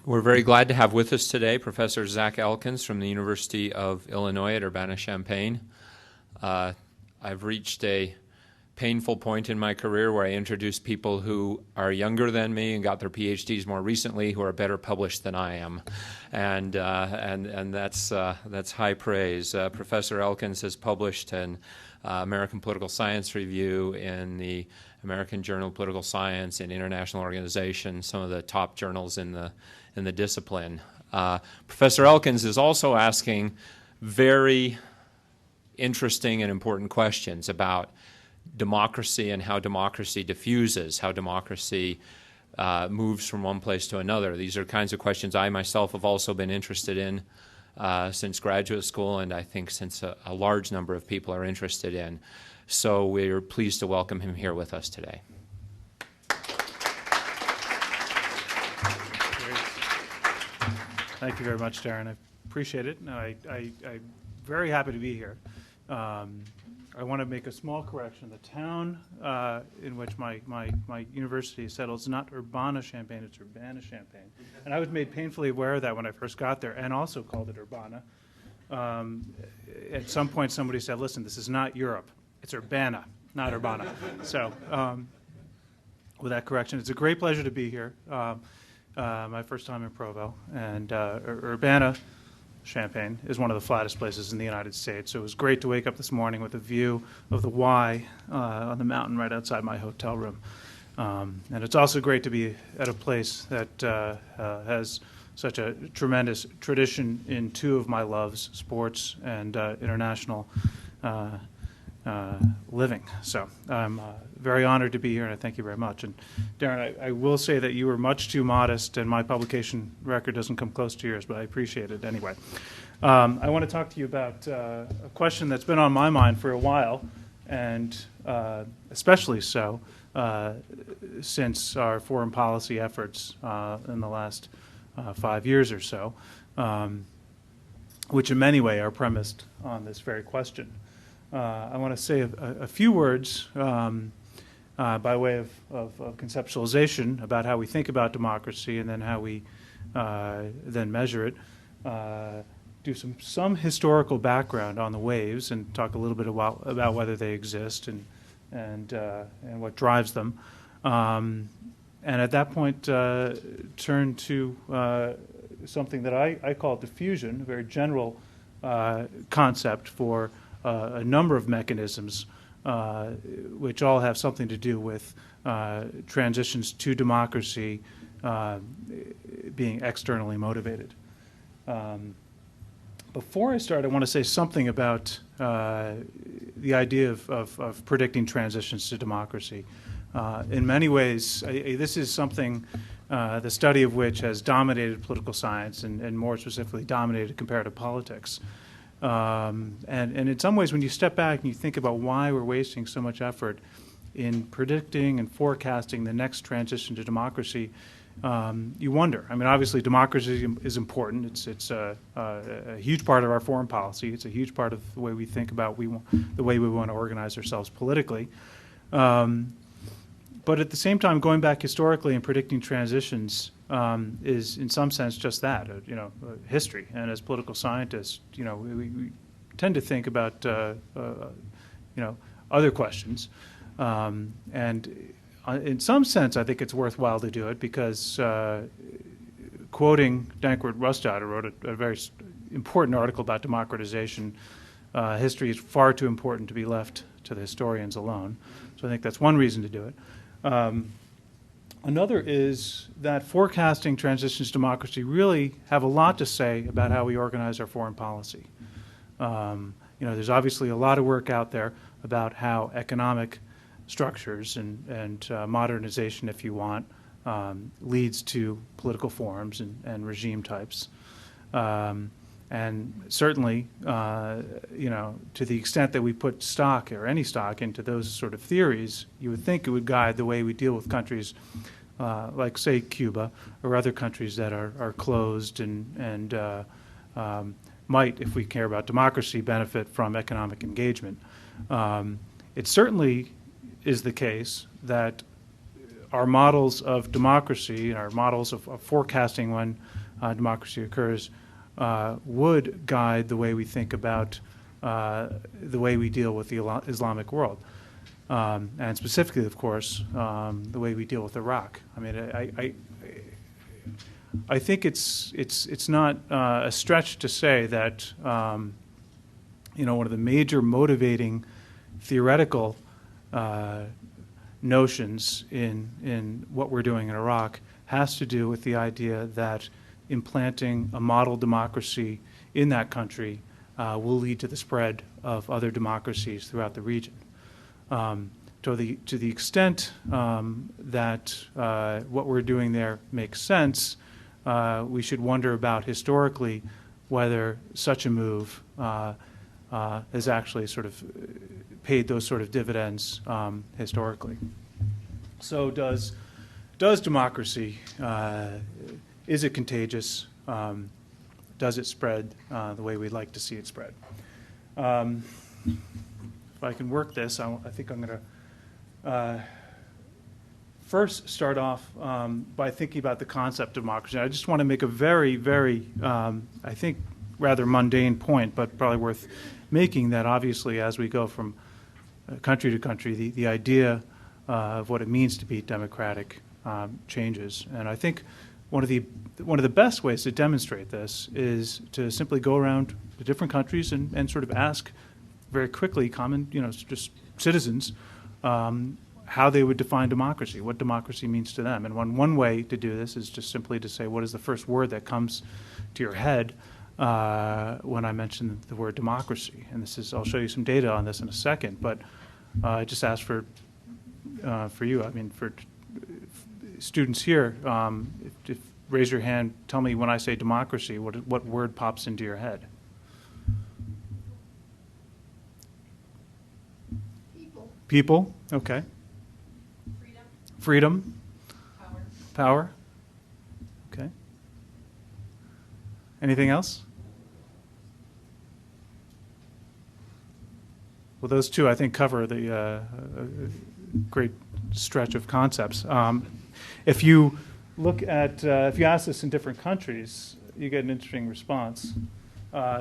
We're very glad to have with us today Professor Zach Elkins from the University of Illinois at Urbana-Champaign. I've reached a painful point in my career where I introduce people who are younger than me and got their PhDs more recently, who are better published than I am, and that's high praise. Professor Elkins has published in American Political Science Review, in the American Journal of Political Science, in international organizations, some of the top journals in the discipline. Professor Elkins is also asking very interesting and important questions about democracy and how democracy diffuses, how democracy moves from one place to another. These are kinds of questions I myself have also been interested in since graduate school, and I think since a large number of people are interested in. So we're pleased to welcome him here with us today. Thank you very much, Darren. I appreciate it. I'm very happy to be here. I want to make a small correction. The town in which my university is settled is not Urbana-Champaign, it's Urbana-Champaign. And I was made painfully aware of that when I first got there, and also called it Urbana. At some point somebody said, listen, this is not Europe, it's Urbana, not Urbana. So with that correction, it's a great pleasure to be here. My first time in Provo, and Urbana-Champaign is one of the flattest places in the United States. So it was great to wake up this morning with a view of the Y on the mountain right outside my hotel room. And it's also great to be at a place that has such a tremendous tradition in two of my loves, sports and international living. So I'm very honored to be here, and I thank you very much. And Darren, I will say that you were much too modest, and my publication record doesn't come close to yours, but I appreciate it anyway. I want to talk to you about a question that's been on my mind for a while, and especially so since our foreign policy efforts in the last 5 years or so, which in many ways are premised on this very question. I want to say a few words by way of conceptualization about how we think about democracy, and then how we then measure it. Do some historical background on the waves, and talk a little bit about whether they exist and what drives them. And at that point, turn to something that I call diffusion, a very general concept for a number of mechanisms which all have something to do with transitions to democracy being externally motivated. Before I start, I want to say something about the idea of predicting transitions to democracy. In many ways, this is something, the study of which has dominated political science, and more specifically dominated comparative politics. And in some ways, when you step back and you think about why we're wasting so much effort in predicting and forecasting the next transition to democracy, you wonder. I mean, obviously, democracy is important. It's a huge part of our foreign policy. It's a huge part of the way we think about the way we want to organize ourselves politically. But at the same time, going back historically and predicting transitions is, in some sense, just that, history. And as political scientists, we tend to think about, other questions. And in some sense, I think it's worthwhile to do it because, quoting Dankwart Rustad, who wrote a very important article about democratization, history is far too important to be left to the historians alone. So I think that's one reason to do it. Another is that forecasting transitions to democracy really have a lot to say about how we organize our foreign policy. There's obviously a lot of work out there about how economic structures and modernization, if you want, leads to political forms and regime types. And certainly, to the extent that we put stock or any stock into those sort of theories, you would think it would guide the way we deal with countries like, say, Cuba or other countries that are closed and might, if we care about democracy, benefit from economic engagement. It certainly is the case that our models of democracy and our models of forecasting when democracy occurs would guide the way we think about the way we deal with the Islamic world. And specifically, of course, the way we deal with Iraq. I mean, I think it's not a stretch to say that one of the major motivating theoretical notions in what we're doing in Iraq has to do with the idea that implanting a model democracy in that country will lead to the spread of other democracies throughout the region. To the extent that what we're doing there makes sense, we should wonder about historically whether such a move has actually sort of paid those sort of dividends historically. So does democracy, is it contagious? Does it spread the way we'd like to see it spread? If I can work this, I think I'm going to first start off by thinking about the concept of democracy. I just want to make a very, very, I think, rather mundane point, but probably worth making, that obviously as we go from country to country, the idea of what it means to be democratic changes. And I think one of the best ways to demonstrate this is to simply go around the different countries and sort of ask very quickly common, just citizens, how they would define democracy, what democracy means to them. And one way to do this is just simply to say, what is the first word that comes to your head when I mention the word democracy? And I'll show you some data on this in a second, but I just asked for you, for students here, if raise your hand, tell me when I say democracy, what word pops into your head? People, okay. Freedom. Power. Okay. Anything else? Well, those two, I think, cover the great stretch of concepts. If you look at, if you ask this in different countries, you get an interesting response.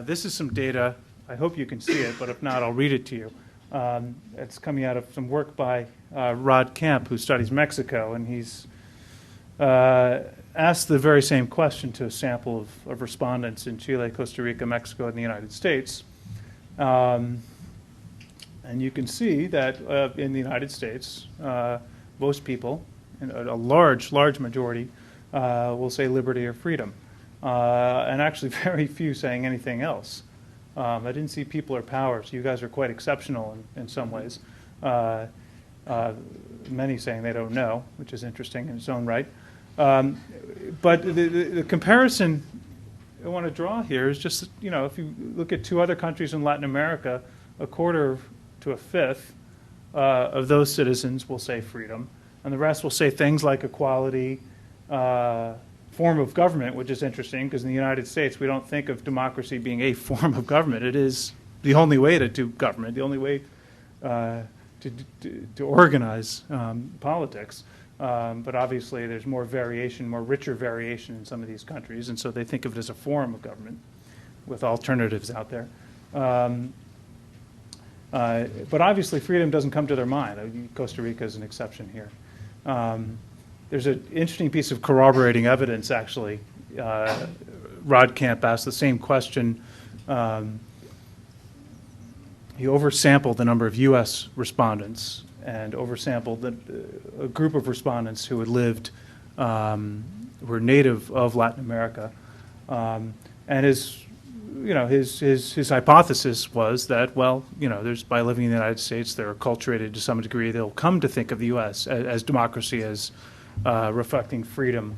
This is some data. I hope you can see it, but if not, I'll read it to you. It's coming out of some work by Rod Camp, who studies Mexico, and he's asked the very same question to a sample of respondents in Chile, Costa Rica, Mexico, and the United States. And you can see that in the United States, most people, a large majority, will say liberty or freedom, and actually very few saying anything else. I didn't see people or power, so you guys are quite exceptional in some ways. Many saying they don't know, which is interesting in its own right. But the comparison I want to draw here is just, if you look at two other countries in Latin America, a quarter to a fifth of those citizens will say freedom, and the rest will say things like equality, form of government, which is interesting because in the United States we don't think of democracy being a form of government. It is the only way to do government, the only way to organize politics. But obviously there's more variation, more richer variation in some of these countries, and so they think of it as a form of government with alternatives out there. But obviously freedom doesn't come to their mind. Costa Rica is an exception here. There's an interesting piece of corroborating evidence, actually. Rod Camp asked the same question. He oversampled the number of U.S. respondents and oversampled a group of respondents who had lived, were native of Latin America. And his hypothesis was that, there's, by living in the United States, they're acculturated to some degree. They'll come to think of the U.S. as democracy as reflecting freedom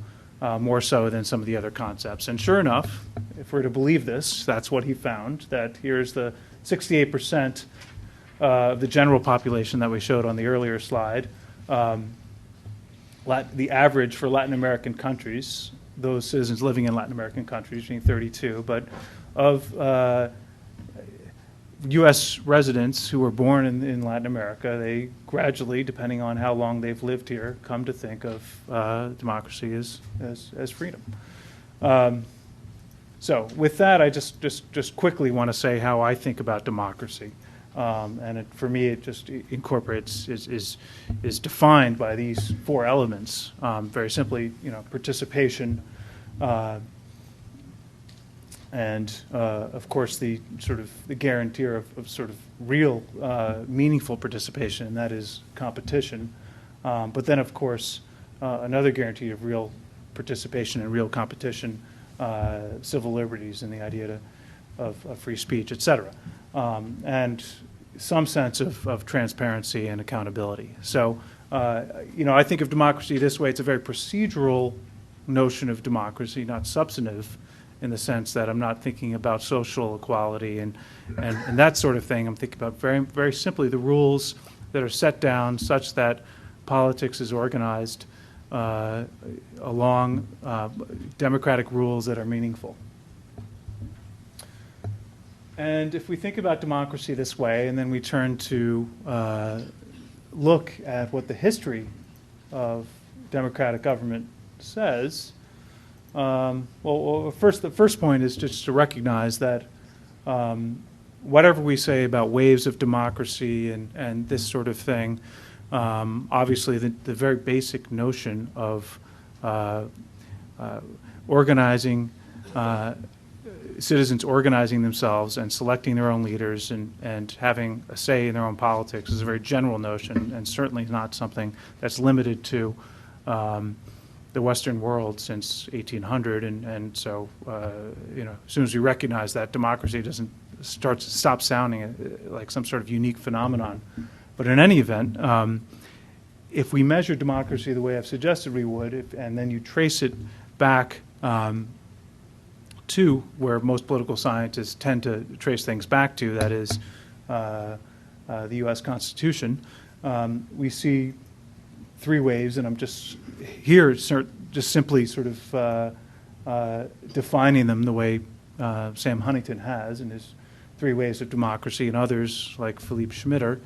more so than some of the other concepts. And sure enough, if we're to believe this, that's what he found, that here's the 68% of the general population that we showed on the earlier slide. The average for Latin American countries, those citizens living in Latin American countries being 32, but of U.S. residents who were born in Latin America, they gradually, depending on how long they've lived here, come to think of democracy as freedom. So with that, I just quickly want to say how I think about democracy. And for me, it just incorporates, is defined by these four elements. Very simply, participation, and of course the guarantor of sort of real meaningful participation, and that is competition. But then of course another guarantee of real participation and real competition, civil liberties and the idea of free speech, et cetera, and some sense of transparency and accountability. So I think of democracy this way. It's a very procedural notion of democracy, not substantive, in the sense that I'm not thinking about social equality and that sort of thing. I'm thinking about very, very simply the rules that are set down such that politics is organized along democratic rules that are meaningful. And if we think about democracy this way, and then we turn to look at what the history of democratic government says, the first point is just to recognize that whatever we say about waves of democracy and this sort of thing, obviously the very basic notion of organizing, citizens organizing themselves and selecting their own leaders and having a say in their own politics is a very general notion, and certainly not something that's limited to the Western world since 1800, and so as soon as we recognize that, democracy doesn't stop sounding like some sort of unique phenomenon. But in any event, if we measure democracy the way I've suggested we would, and then you trace it back to where most political scientists tend to trace things back to, that is the U.S. Constitution, we see three waves, and I'm just here just simply sort of defining them the way Sam Huntington has in his three waves of democracy, and others like Philippe Schmitter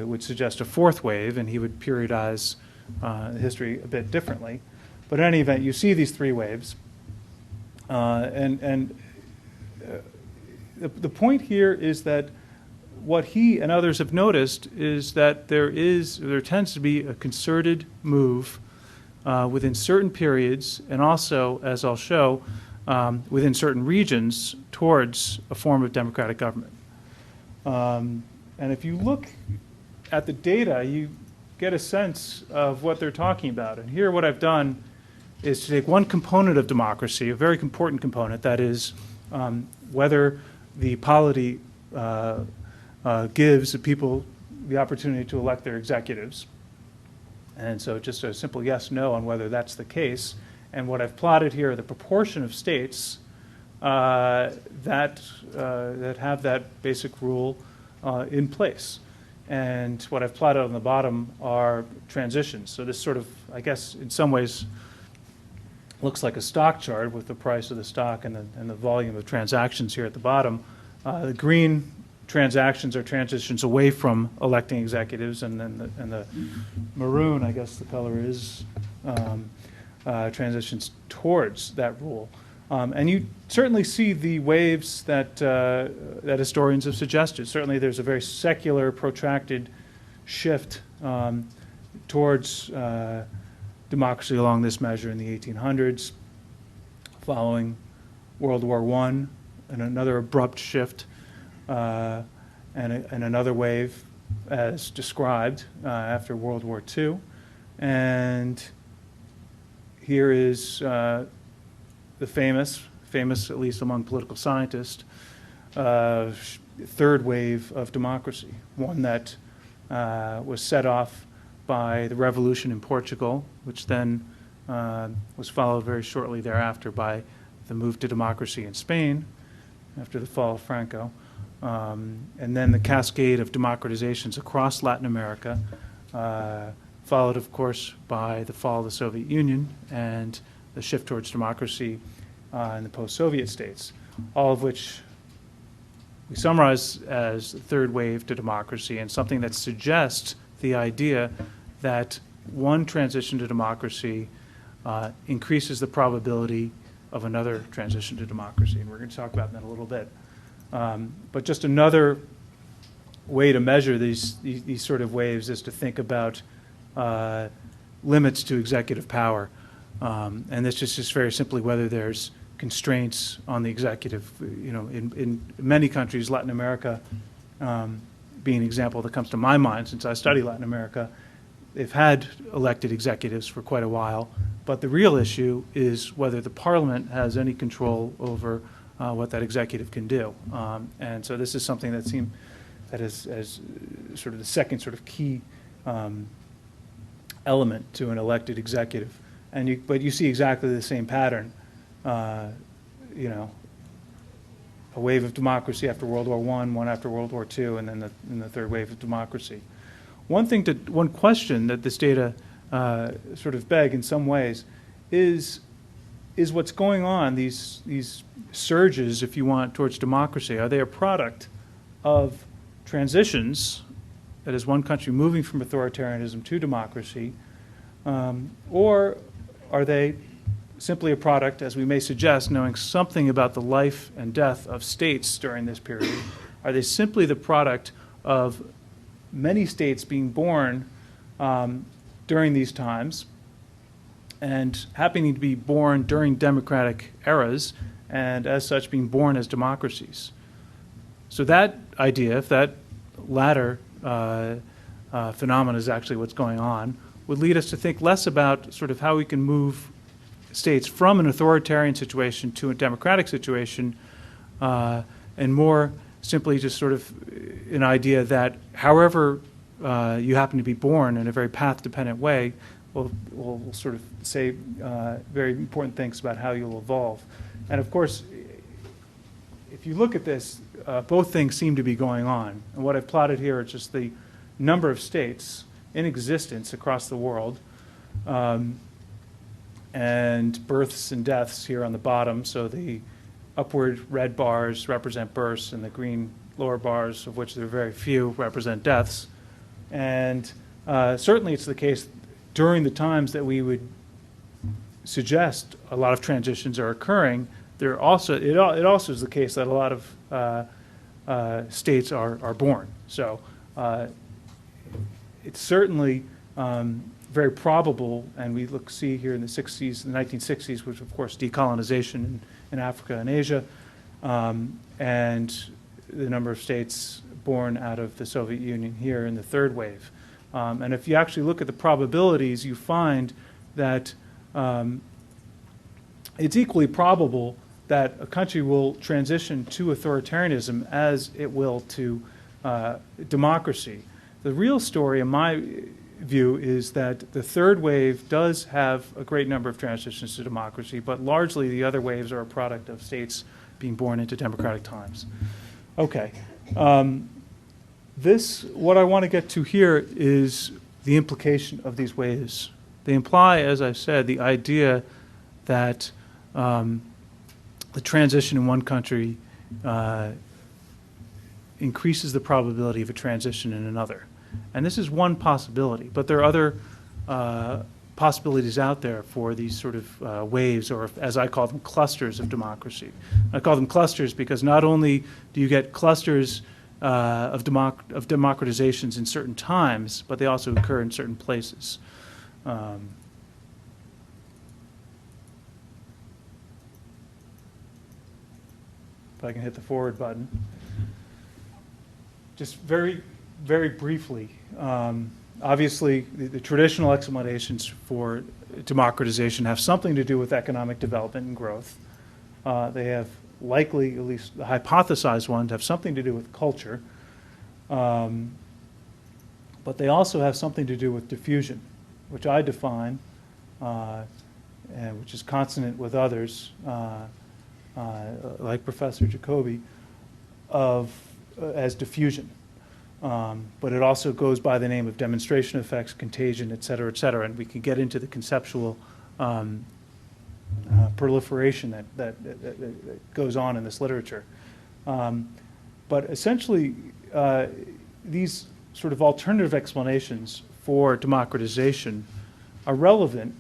would suggest a fourth wave, and he would periodize history a bit differently. But in any event, you see these three waves, and the point here is that what he and others have noticed is that there tends to be a concerted move within certain periods, and also, as I'll show, within certain regions towards a form of democratic government. And if you look at the data, you get a sense of what they're talking about. And here what I've done is to take one component of democracy, a very important component, that is whether the polity gives the people the opportunity to elect their executives. And so just a simple yes, no on whether that's the case. And what I've plotted here are the proportion of states that have that basic rule in place. And what I've plotted on the bottom are transitions. So this sort of, I guess, in some ways looks like a stock chart with the price of the stock and the volume of transactions here at the bottom. The green transactions are transitions away from electing executives, and then the maroon, I guess the color is, transitions towards that rule. And you certainly see the waves that historians have suggested. Certainly there's a very secular, protracted shift towards democracy along this measure in the 1800s, following World War I, and another abrupt shift, and another wave as described after World War II. And here is the famous at least among political scientists, third wave of democracy, one that was set off by the revolution in Portugal, which then was followed very shortly thereafter by the move to democracy in Spain after the fall of Franco, and then the cascade of democratizations across Latin America, followed, of course, by the fall of the Soviet Union and the shift towards democracy in the post-Soviet states, all of which we summarize as third wave to democracy, and something that suggests the idea that one transition to democracy increases the probability of another transition to democracy. And we're going to talk about that in a little bit. But just another way to measure these sort of waves is to think about limits to executive power. And this is just very simply whether there's constraints on the executive. You know, in many countries, Latin America being an example that comes to my mind since I study Latin America, they've had elected executives for quite a while, but the real issue is whether the parliament has any control over what that executive can do. And so this is something that seems that is as sort of the second sort of key element to an elected executive. But you see exactly the same pattern. You know, a wave of democracy after World War I, one after World War II, and then the third wave of democracy. One question that this data sort of beg in some ways is what's going on, these surges, if you want, towards democracy, are they a product of transitions, that is one country moving from authoritarianism to democracy, or are they simply a product, as we may suggest, knowing something about the life and death of states during this period, are they simply the product of many states being born during these times and happening to be born during democratic eras and as such being born as democracies? So that idea, if that latter phenomenon is actually what's going on, would lead us to think less about sort of how we can move states from an authoritarian situation to a democratic situation, and more simply just sort of an idea that however you happen to be born in a very path-dependent way will sort of say very important things about how you'll evolve. And of course, if you look at this, both things seem to be going on. And what I've plotted here is just the number of states in existence across the world, and births and deaths here on the bottom. So the upward red bars represent births, and the green lower bars, of which there are very few, represent deaths. And certainly it's the case during the times that we would suggest a lot of transitions are occurring. It also is the case that a lot of states are born. So it's certainly very probable, and we see here in the 1960s, which of course decolonization in Africa and Asia, and the number of states born out of the Soviet Union here in the third wave. And if you actually look at the probabilities, you find that it's equally probable that a country will transition to authoritarianism as it will to democracy. The real story, in my view, is that the third wave does have a great number of transitions to democracy, but largely the other waves are a product of states being born into democratic times. Okay. What I want to get to here is the implication of these waves. They imply, as I said, the idea that the transition in one country increases the probability of a transition in another. And this is one possibility, but there are other possibilities out there for these sort of waves, or as I call them, clusters of democracy. I call them clusters because not only do you get clusters of democratizations in certain times, but they also occur in certain places. If I can hit the forward button. Just very, very briefly, obviously the traditional explanations for democratization have something to do with economic development and growth. They have likely, at least the hypothesized ones, have something to do with culture. But they also have something to do with diffusion, which I define, and which is consonant with others, like Professor Jacoby, as diffusion. But it also goes by the name of demonstration effects, contagion, et cetera, and we can get into the conceptual proliferation that goes on in this literature. But essentially, these sort of alternative explanations for democratization are relevant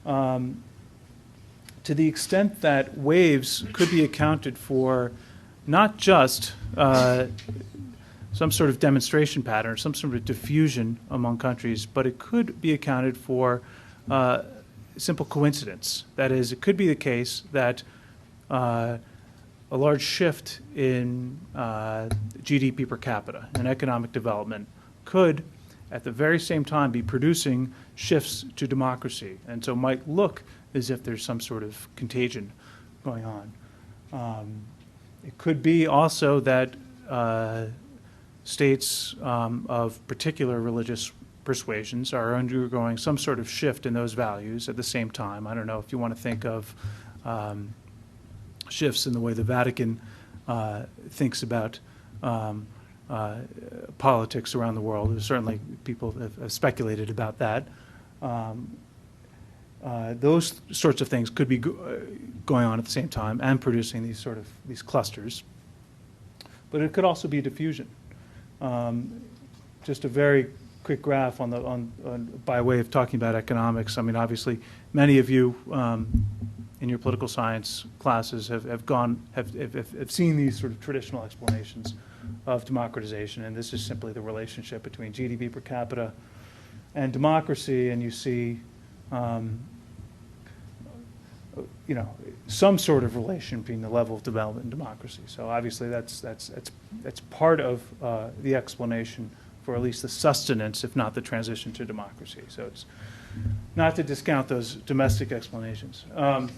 to the extent that waves could be accounted for not just some sort of demonstration pattern, some sort of diffusion among countries, but it could be accounted for simple coincidence. That is, it could be the case that a large shift in GDP per capita and economic development could, at the very same time, be producing shifts to democracy, and so might look as if there's some sort of contagion going on. It could be also that states of particular religious persuasions are undergoing some sort of shift in those values at the same time. I don't know if you want to think of shifts in the way the Vatican thinks about politics around the world. Certainly people have speculated about that. Those sorts of things could be going on at the same time and producing these clusters. But it could also be diffusion. Just a very quick graph by way of talking about economics. I mean, obviously, many of you in your political science classes have seen these sort of traditional explanations of democratization, and this is simply the relationship between GDP per capita and democracy, and you see some sort of relation between the level of development and democracy. So obviously that's part of the explanation for at least the sustenance, if not the transition to democracy. So it's not to discount those domestic explanations. But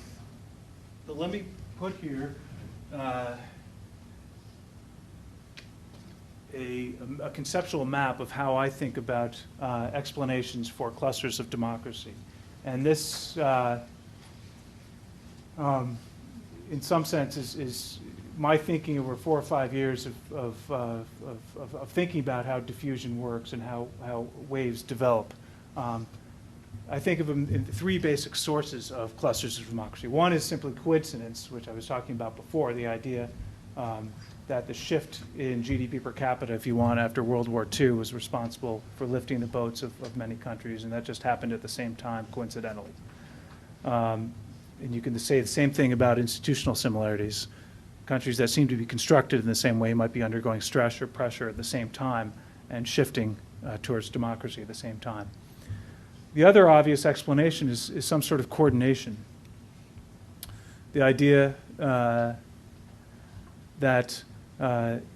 let me put here a conceptual map of how I think about explanations for clusters of democracy. And this, in some sense, is my thinking over 4 or 5 years of thinking about how diffusion works and how waves develop. I think of them in 3 basic sources of clusters of democracy. One is simply coincidence, which I was talking about before, the idea that the shift in GDP per capita, if you want, after World War II was responsible for lifting the boats of many countries, and that just happened at the same time, coincidentally. And you can say the same thing about institutional similarities. Countries that seem to be constructed in the same way might be undergoing stress or pressure at the same time and shifting towards democracy at the same time. The other obvious explanation is some sort of coordination. The idea that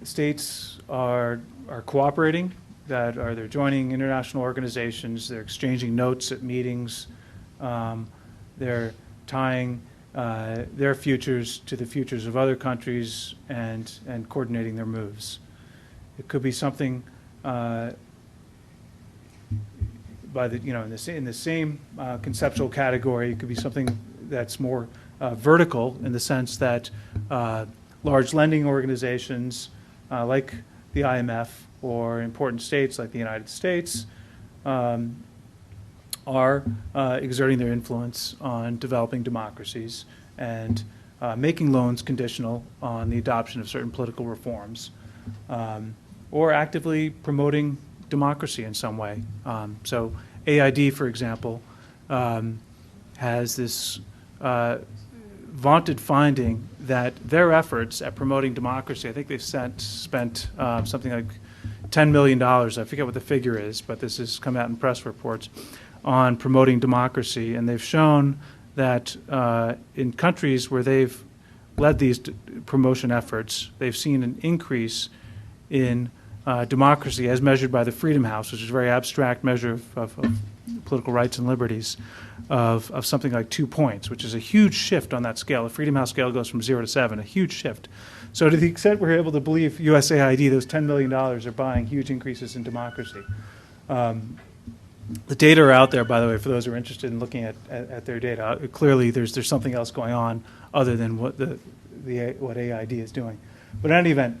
states are cooperating, that they're joining international organizations, they're exchanging notes at meetings, they're tying their futures to the futures of other countries and coordinating their moves. It could be something in the same conceptual category. It could be something that's more vertical in the sense that large lending organizations like the IMF or important states like the United States are exerting their influence on developing democracies and making loans conditional on the adoption of certain political reforms, or actively promoting democracy in some way. So AID, for example, has this vaunted finding that their efforts at promoting democracy, I think they've spent something like $10 million, I forget what the figure is, but this has come out in press reports, on promoting democracy. And they've shown that in countries where they've led these promotion efforts, they've seen an increase in democracy as measured by the Freedom House, which is a very abstract measure of political rights and liberties, of something like 2 points, which is a huge shift on that scale. The Freedom House scale goes from 0 to 7, a huge shift. So to the extent we're able to believe USAID, those $10 million are buying huge increases in democracy. The data are out there, by the way, for those who are interested in looking at their data. Clearly, there's something else going on other than what what AID is doing. But in any event,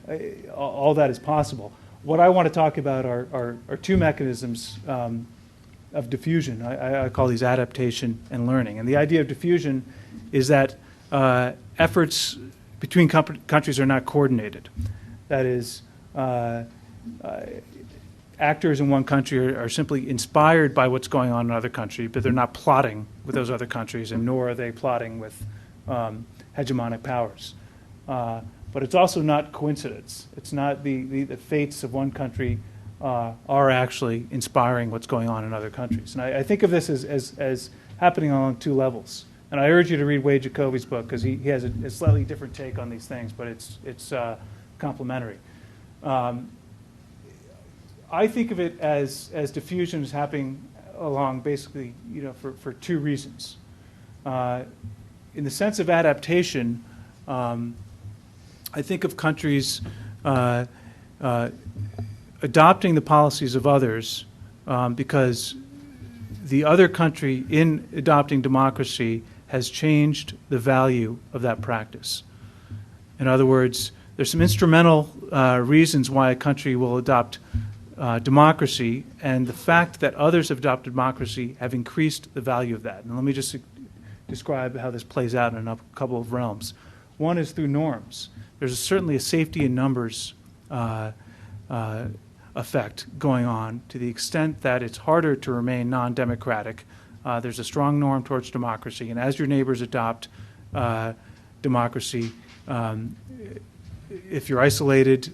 all that is possible. What I want to talk about are 2 mechanisms of diffusion. I call these adaptation and learning. And the idea of diffusion is that efforts between countries are not coordinated. That is, actors in one country are simply inspired by what's going on in another country, but they're not plotting with those other countries, and nor are they plotting with hegemonic powers. But it's also not coincidence. It's not the fates of one country are actually inspiring what's going on in other countries. And I think of this as happening along two levels. And I urge you to read Wade Jacoby's book, because he has a slightly different take on these things, but it's complementary. I think of it as diffusion is happening along basically, for two reasons. In the sense of adaptation, I think of countries adopting the policies of others because the other country, in adopting democracy, has changed the value of that practice. In other words, there's some instrumental reasons why a country will adopt democracy, and the fact that others have adopted democracy have increased the value of that. And let me just describe how this plays out in a couple of realms. One is through norms. There's certainly a safety in numbers effect going on to the extent that it's harder to remain non-democratic. There's a strong norm towards democracy, and as your neighbors adopt democracy, if you're isolated,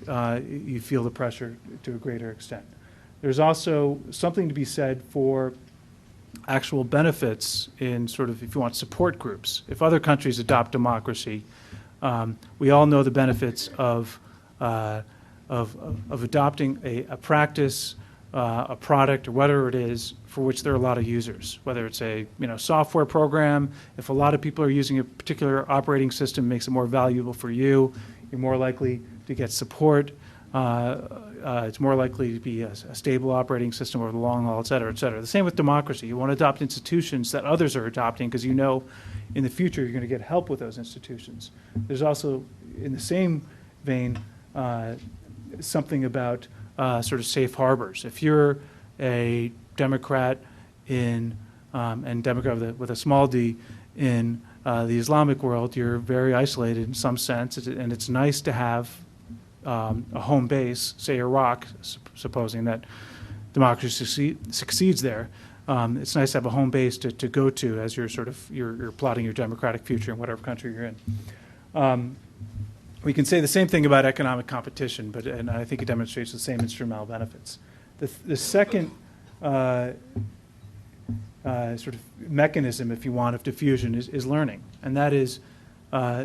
you feel the pressure to a greater extent. There's also something to be said for actual benefits in sort of, if you want, support groups. If other countries adopt democracy, we all know the benefits of adopting a practice, a product, or whatever it is for which there are a lot of users. Whether it's a software program, if a lot of people are using a particular operating system, it makes it more valuable for you. You're more likely to get support. It's more likely to be a stable operating system over the long haul, et cetera, et cetera. The same with democracy. You want to adopt institutions that others are adopting because you know in the future you're going to get help with those institutions. There's also, in the same vein, something about sort of safe harbors. If you're a Democrat and Democrat with a small d in the Islamic world, you're very isolated in some sense, and it's nice to have a home base, say Iraq, supposing that democracy succeeds there. It's nice to have a home base to go to as you're plotting your democratic future in whatever country you're in. We can say the same thing about economic competition, and I think it demonstrates the same instrumental benefits. The second sort of mechanism, if you want, of diffusion is learning. And that is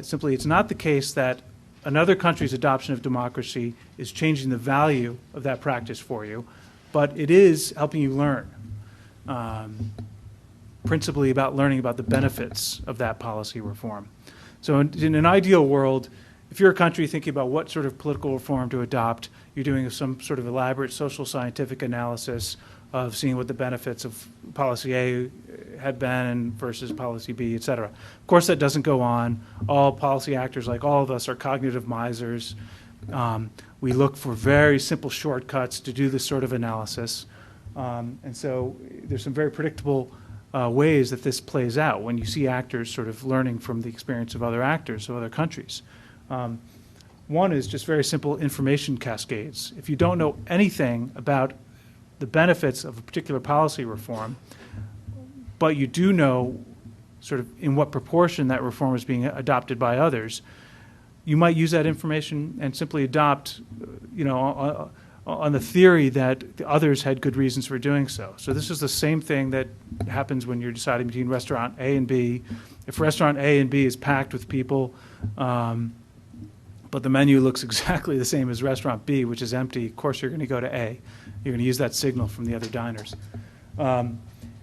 simply, it's not the case that another country's adoption of democracy is changing the value of that practice for you, but it is helping you learn, principally about learning about the benefits of that policy reform. So in an ideal world, if you're a country thinking about what sort of political reform to adopt, you're doing some sort of elaborate social scientific analysis of seeing what the benefits of policy A had been versus policy B, et cetera. Of course, that doesn't go on. All policy actors, like all of us, are cognitive misers. We look for very simple shortcuts to do this sort of analysis. And so there's some very predictable ways that this plays out when you see actors sort of learning from the experience of other actors of other countries. One is just very simple information cascades. If you don't know anything about the benefits of a particular policy reform, but you do know sort of in what proportion that reform is being adopted by others, you might use that information and simply adopt, on the theory that the others had good reasons for doing so. So this is the same thing that happens when you're deciding between restaurant A and B. If restaurant A and B is packed with people, but the menu looks exactly the same as restaurant B, which is empty, of course you're going to go to A. You're going to use that signal from the other diners.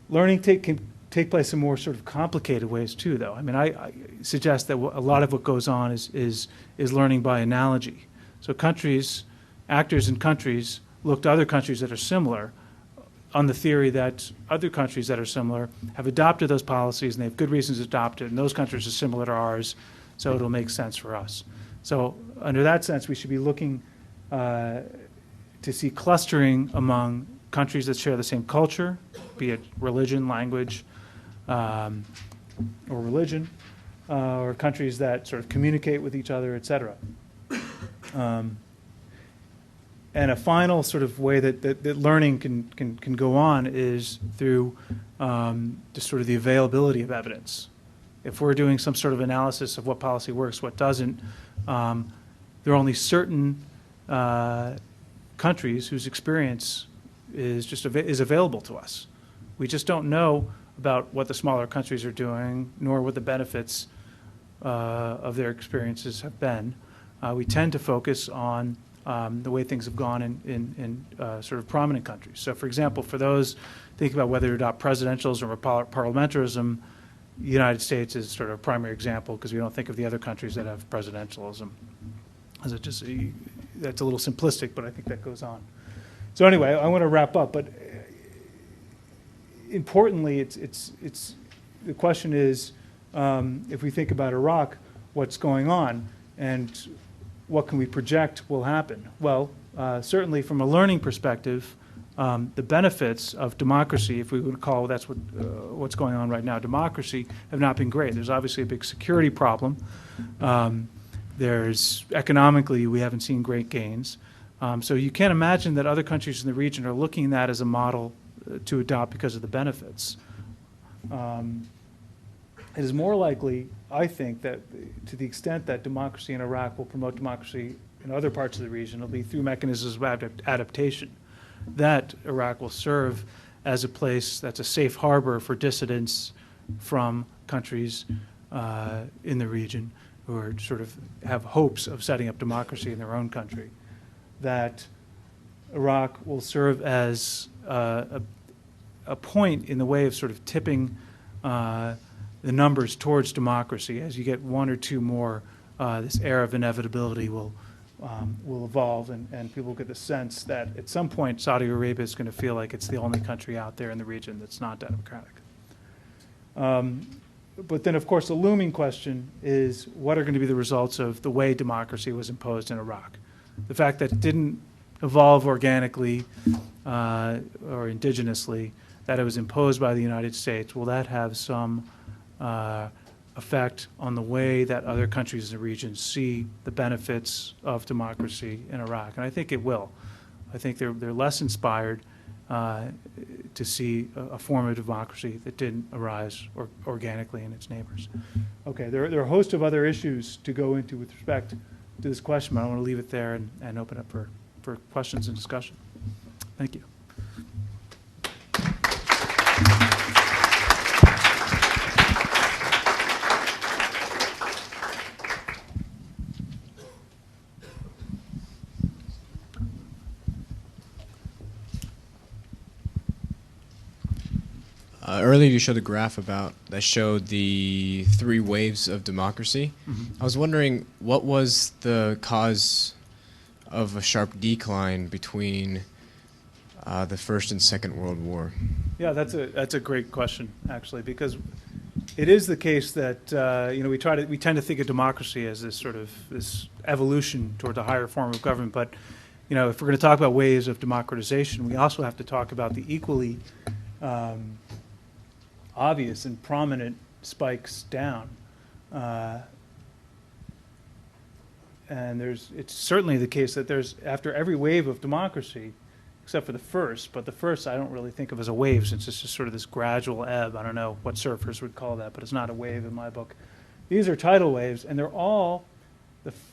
Learning can take place in more sort of complicated ways too, though. I mean, I suggest that a lot of what goes on is learning by analogy. So actors in countries look to other countries that are similar on the theory that other countries that are similar have adopted those policies and they have good reasons to adopt it, and those countries are similar to ours, so it'll make sense for us. So under that sense, we should be looking to see clustering among countries that share the same culture, be it religion, language, or religion, or countries that sort of communicate with each other, et cetera. And a final sort of way that learning can go on is through just sort of the availability of evidence. If we're doing some sort of analysis of what policy works, what doesn't, there are only certain countries whose experience is available to us. We just don't know about what the smaller countries are doing, nor what the benefits of their experiences have been. We tend to focus on the way things have gone in sort of prominent countries. So, for example, for those thinking about whether to adopt presidentialism or parliamentarism, the United States is sort of a primary example because we don't think of the other countries that have presidentialism. As it just, that's a little simplistic, but I think that goes on. So anyway, I want to wrap up, but importantly, the question is, if we think about Iraq, what's going on, and what can we project will happen? Well, certainly from a learning perspective, the benefits of democracy, if we would call that's what's going on right now, democracy, have not been great. There's obviously a big security problem. There's economically, we haven't seen great gains. So you can't imagine that other countries in the region are looking at that as a model to adopt because of the benefits. It is more likely, I think, that to the extent that democracy in Iraq will promote democracy in other parts of the region, it'll be through mechanisms of adaptation. That Iraq will serve as a place that's a safe harbor for dissidents from countries in the region who are sort of have hopes of setting up democracy in their own country. That Iraq will serve as a point in the way of sort of tipping the numbers towards democracy. As you get one or two more, this air of inevitability will evolve, and people get the sense that at some point Saudi Arabia is going to feel like it's the only country out there in the region that's not democratic. But then, of course, the looming question is, what are going to be the results of the way democracy was imposed in Iraq? The fact that it didn't evolve organically or indigenously, that it was imposed by the United States, will that have some effect on the way that other countries in the region see the benefits of democracy in Iraq? And I think it will. I think they're less inspired to see a form of democracy that didn't arise organically in its neighbors. Okay, there are a host of other issues to go into with respect to this question, but I want to leave it there and open up for questions and discussion. Thank you. Earlier you showed a graph that showed the 3 waves of democracy. Mm-hmm. I was wondering, what was the cause of a sharp decline between the First and Second World War? Yeah, that's a great question, actually, because it is the case that we tend to think of democracy as this evolution towards a higher form of government, but if we're going to talk about ways of democratization, we also have to talk about the equally obvious and prominent spikes down. And it's certainly the case that after every wave of democracy, except for the first, but the first I don't really think of as a wave since it's just sort of this gradual ebb. I don't know what surfers would call that, but it's not a wave in my book. These are tidal waves, and they're all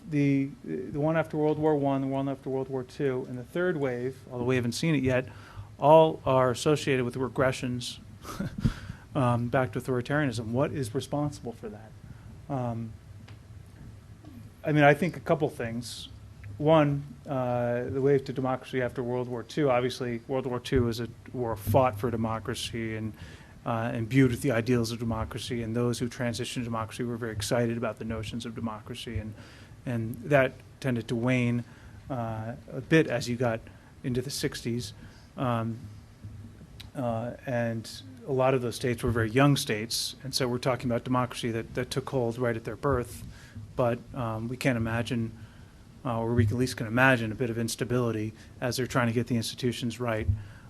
the one after World War I, the one after World War II, and the third wave, although we haven't seen it yet, all are associated with regressions back to authoritarianism. What is responsible for that? I think a couple things. One, the wave to democracy after World War II. Obviously, World War II was a war fought for democracy and imbued with the ideals of democracy, and those who transitioned to democracy were very excited about the notions of democracy, and that tended to wane a bit as you got into the 60s. And a lot of those states were very young states, and so we're talking about democracy that took hold right at their birth. But we can't imagine, or we at least can imagine, a bit of instability as they're trying to get the institutions right.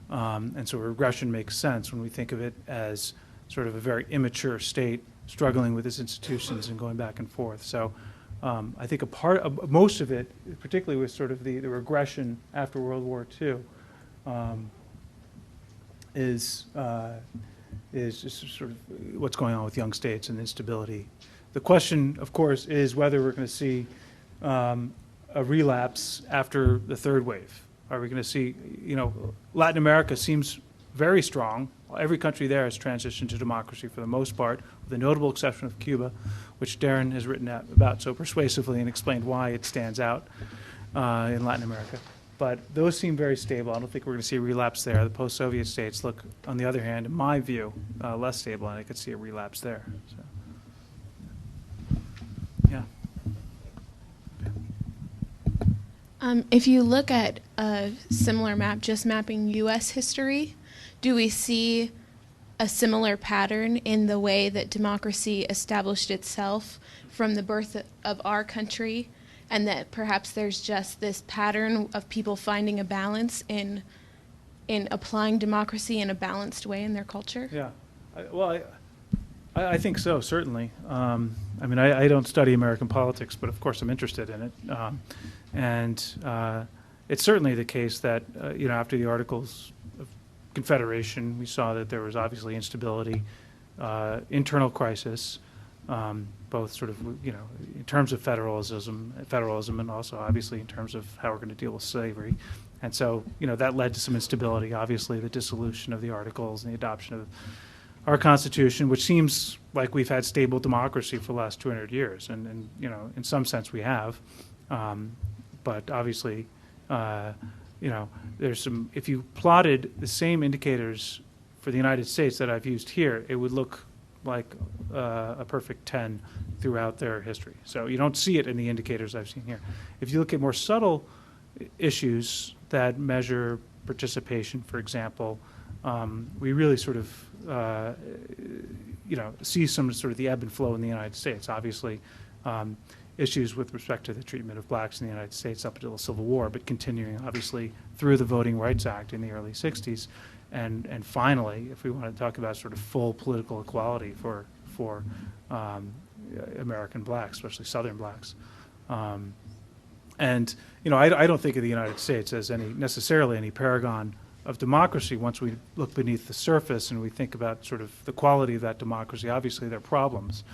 And so regression makes sense when we think of it as sort of a very immature state struggling with its institutions and going back and forth. So I think most of it, particularly with sort of the regression after World War II, is just sort of what's going on with young states and instability. The question, of course, is whether we're going to see a relapse after the third wave. Are we going to see, Latin America seems very strong. Every country there has transitioned to democracy for the most part, with the notable exception of Cuba, which Darren has written about so persuasively and explained why it stands out in Latin America. But those seem very stable. I don't think we're going to see a relapse there. The post-Soviet states look, on the other hand, in my view, less stable, and I could see a relapse there. So, yeah. If you look at a similar map, just mapping U.S. history, do we see a similar pattern in the way that democracy established itself from the birth of our country, and that perhaps there's just this pattern of people finding a balance in applying democracy in a balanced way in their culture? Yeah. I think so, certainly. I don't study American politics, but of course I'm interested in it. It's certainly the case that, after the Articles of Confederation, we saw that there was obviously instability, internal crisis, both sort of, in terms of federalism, and also obviously in terms of how we're going to deal with slavery. And so, that led to some instability, obviously the dissolution of the Articles and the adoption of our Constitution, which seems like we've had stable democracy for the last 200 years. And in some sense we have. But obviously, there's some, if you plotted the same indicators for the United States that I've used here, it would look like a perfect 10 throughout their history. So you don't see it in the indicators I've seen here. If you look at more subtle issues that measure participation, for example, we really sort of, see some sort of the ebb and flow in the United States. Obviously, issues with respect to the treatment of blacks in the United States up until the Civil War, but continuing obviously through the Voting Rights Act in the early 60s. And finally, if we want to talk about sort of full political equality for American blacks, especially Southern blacks. I don't think of the United States as necessarily any paragon of democracy once we look beneath the surface and we think about sort of the quality of that democracy. Obviously, there are problems.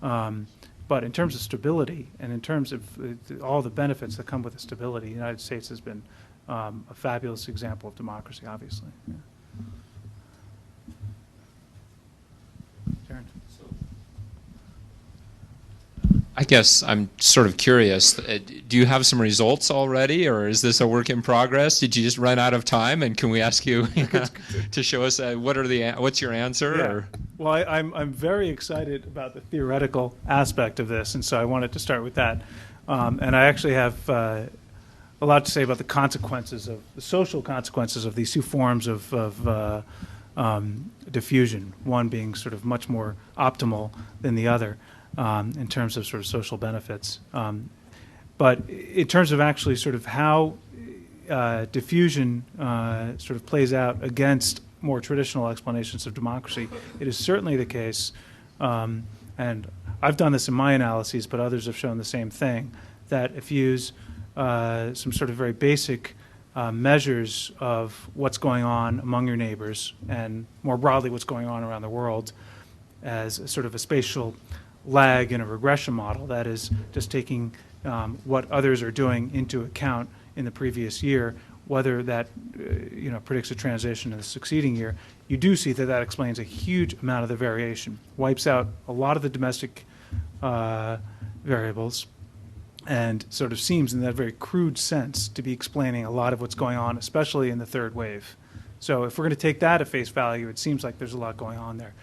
But in terms of stability and in terms of all the benefits that come with the stability, the United States has been a fabulous example of democracy, obviously. Yeah. Darren. I guess I'm sort of curious. Do you have some results already, or is this a work in progress? Did you just run out of time, and can we ask you to show us what's your answer? Yeah. Or? Well, I'm very excited about the theoretical aspect of this, and so I wanted to start with that. And I actually have a lot to say about the social consequences of these two forms of diffusion. One being sort of much more optimal than the other. In terms of sort of social benefits. But in terms of actually sort of how diffusion sort of plays out against more traditional explanations of democracy, it is certainly the case, and I've done this in my analyses, but others have shown the same thing, that if you use some sort of very basic measures of what's going on among your neighbors, and more broadly what's going on around the world, as sort of a spatial lag in a regression model, that is just taking what others are doing into account in the previous year, whether that predicts a transition in the succeeding year, you do see that explains a huge amount of the variation, wipes out a lot of the domestic variables, and sort of seems in that very crude sense to be explaining a lot of what's going on, especially in the third wave. So if we're going to take that at face value, it seems like there's a lot going on there.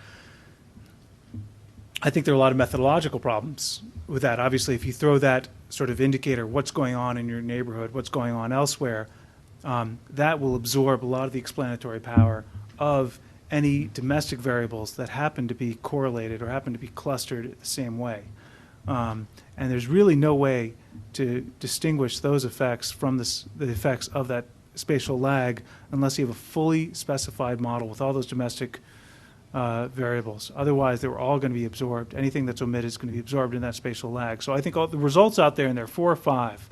I think there are a lot of methodological problems with that. Obviously, if you throw that sort of indicator, what's going on in your neighborhood, what's going on elsewhere, that will absorb a lot of the explanatory power of any domestic variables that happen to be correlated or happen to be clustered the same way. And there's really no way to distinguish those effects from the effects of that spatial lag unless you have a fully specified model with all those domestic variables. Otherwise, they were all going to be absorbed. Anything that's omitted is going to be absorbed in that spatial lag. So I think all the results out there, and there are 4 or 5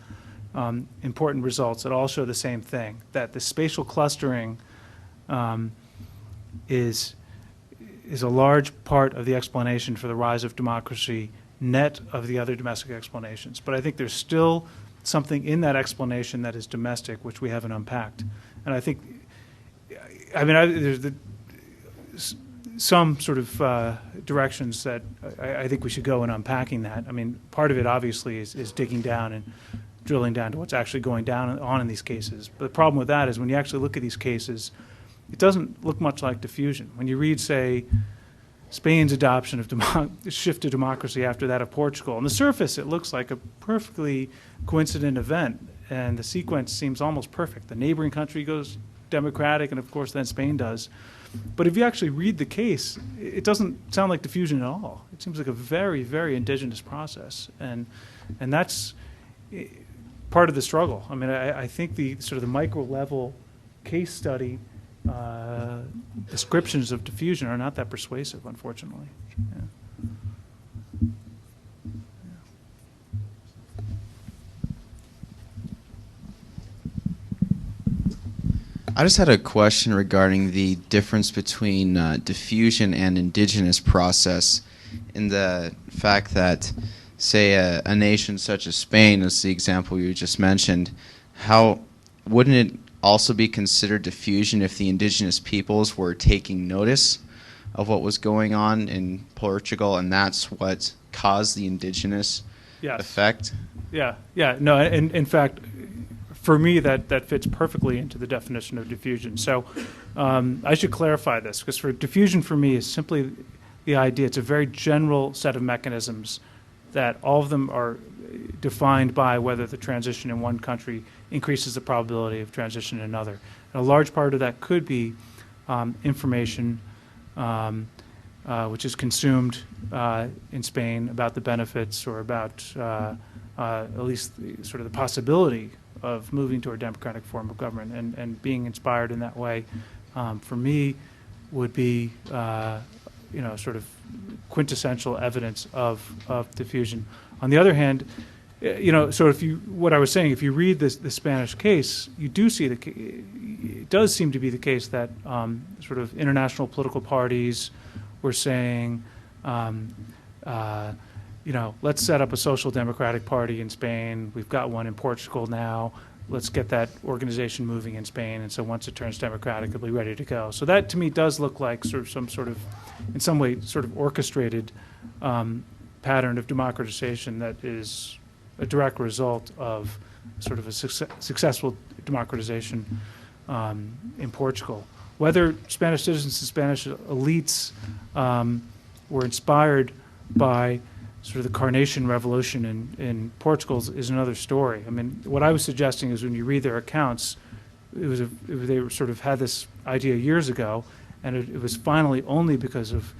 important results that all show the same thing, that the spatial clustering is a large part of the explanation for the rise of democracy, net of the other domestic explanations. But I think there's still something in that explanation that is domestic, which we haven't unpacked. And I think, there's some sort of directions that I think we should go in unpacking that. I mean, part of it obviously is digging down and drilling down to what's actually going on in these cases. But the problem with that is when you actually look at these cases, it doesn't look much like diffusion. When you read, say, Spain's adoption of shift to democracy after that of Portugal, on the surface it looks like a perfectly coincident event, and the sequence seems almost perfect. The neighboring country goes democratic, and of course then Spain does. But if you actually read the case, it doesn't sound like diffusion at all. It seems like a very, very indigenous process, and that's part of the struggle. I mean, I think the sort of the micro level case study descriptions of diffusion are not that persuasive, unfortunately. Yeah. I just had a question regarding the difference between diffusion and indigenous process, in the fact that, say, a nation such as Spain, as the example you just mentioned, how wouldn't it also be considered diffusion if the indigenous peoples were taking notice of what was going on in Portugal, and that's what caused the indigenous effect? Yeah, no, in fact, for me, that fits perfectly into the definition of diffusion. So I should clarify this, because for diffusion for me is simply the idea, it's a very general set of mechanisms that all of them are defined by whether the transition in one country increases the probability of transition in another. And a large part of that could be information which is consumed in Spain about the benefits or about at least sort of the possibility of moving to a democratic form of government, and being inspired in that way, for me, would be sort of quintessential evidence of diffusion. On the other hand, so what I was saying, if you read the Spanish case, you do see it does seem to be the case that sort of international political parties were saying, let's set up a social democratic party in Spain. We've got one in Portugal now. Let's get that organization moving in Spain. And so once it turns democratic, it'll be ready to go. So that to me does look like sort of some sort of, in some way, sort of orchestrated pattern of democratization that is a direct result of sort of a successful democratization in Portugal. Whether Spanish citizens and Spanish elites were inspired by sort of the Carnation Revolution in Portugal is another story. I mean, what I was suggesting is when you read their accounts, they sort of had this idea years ago, and it was finally only because of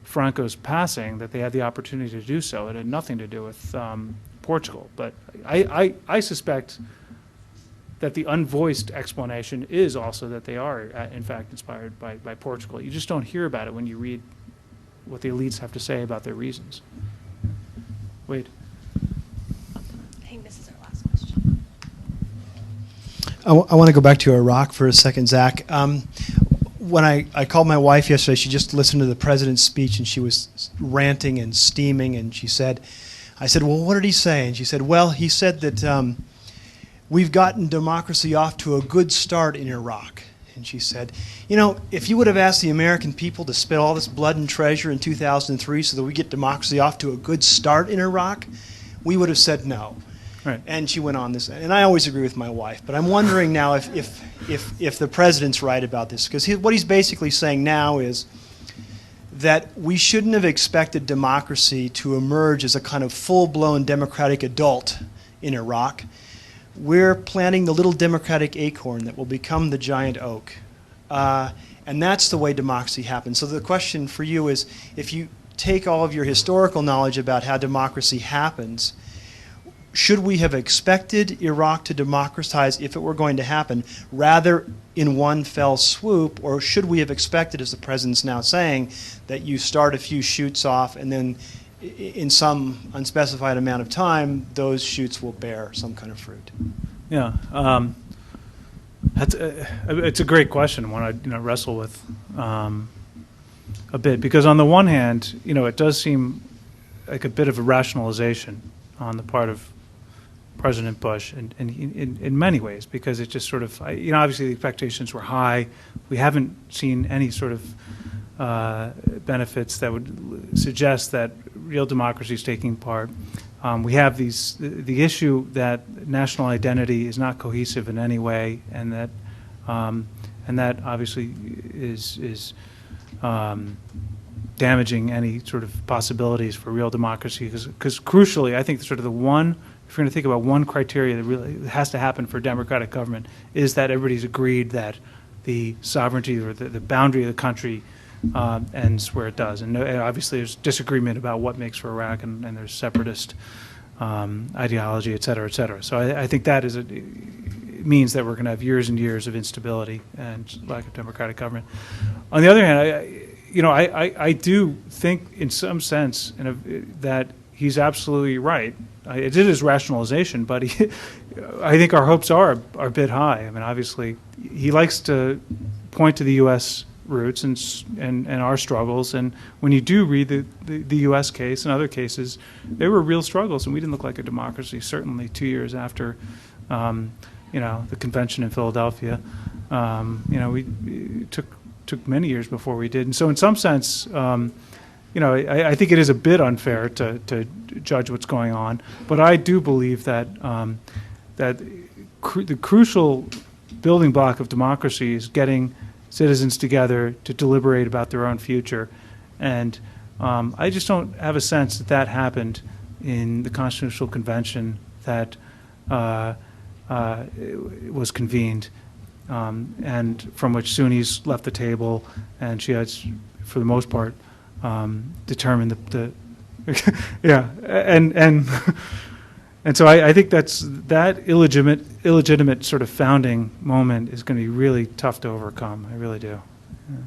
Franco's passing that they had the opportunity to do so. It had nothing to do with Portugal. But I suspect that the unvoiced explanation is also that they are, in fact, inspired by Portugal. You just don't hear about it when you read what the elites have to say about their reasons. Wade. I think this is our last question. I want to go back to Iraq for a second, Zach. When I called my wife yesterday, she just listened to the president's speech, and she was ranting and steaming, and I said, well, what did he say? And she said, well, he said that we've gotten democracy off to a good start in Iraq. And she said, if you would have asked the American people to spend all this blood and treasure in 2003 so that we get democracy off to a good start in Iraq, we would have said no. Right. And she went on this, and I always agree with my wife, but I'm wondering now if the president's right about this, because what he's basically saying now is that we shouldn't have expected democracy to emerge as a kind of full-blown democratic adult in Iraq. We're planting the little democratic acorn that will become the giant oak. And that's the way democracy happens. So the question for you is, if you take all of your historical knowledge about how democracy happens, should we have expected Iraq to democratize if it were going to happen, rather in one fell swoop, or should we have expected, as the president's now saying, that you start a few shoots off and then in some unspecified amount of time, those shoots will bear some kind of fruit? Yeah, it's a great question, one I wrestle with a bit, because on the one hand, it does seem like a bit of a rationalization on the part of President Bush in many ways, because it just sort of, obviously the expectations were high. We haven't seen any sort of benefits that would suggest that real democracy is taking part. We have the issue that national identity is not cohesive in any way, and that obviously is damaging any sort of possibilities for real democracy. Because crucially, I think sort of the one, if you're going to think about one criteria that really has to happen for democratic government, is that everybody's agreed that the sovereignty or the boundary of the country ends where it does. And obviously there's disagreement about what makes for Iraq, and there's separatist ideology, et cetera, et cetera. So I think that means that we're going to have years and years of instability and lack of democratic government. On the other hand, I do think in some sense that he's absolutely right. It is rationalization, but I think our hopes are a bit high. I mean, obviously, he likes to point to the U.S. roots and our struggles. And when you do read the U.S. case and other cases, there were real struggles, and we didn't look like a democracy. Certainly, 2 years after, the convention in Philadelphia, we took many years before we did. And so, in some sense, I think it is a bit unfair to judge what's going on, but I do believe that the crucial building block of democracy is getting citizens together to deliberate about their own future, and I just don't have a sense that happened in the Constitutional Convention that was convened, and from which Sunnis left the table, and Shiites, for the most part, determined the yeah, and so I think that illegitimate sort of founding moment is going to be really tough to overcome. I really do. Yeah.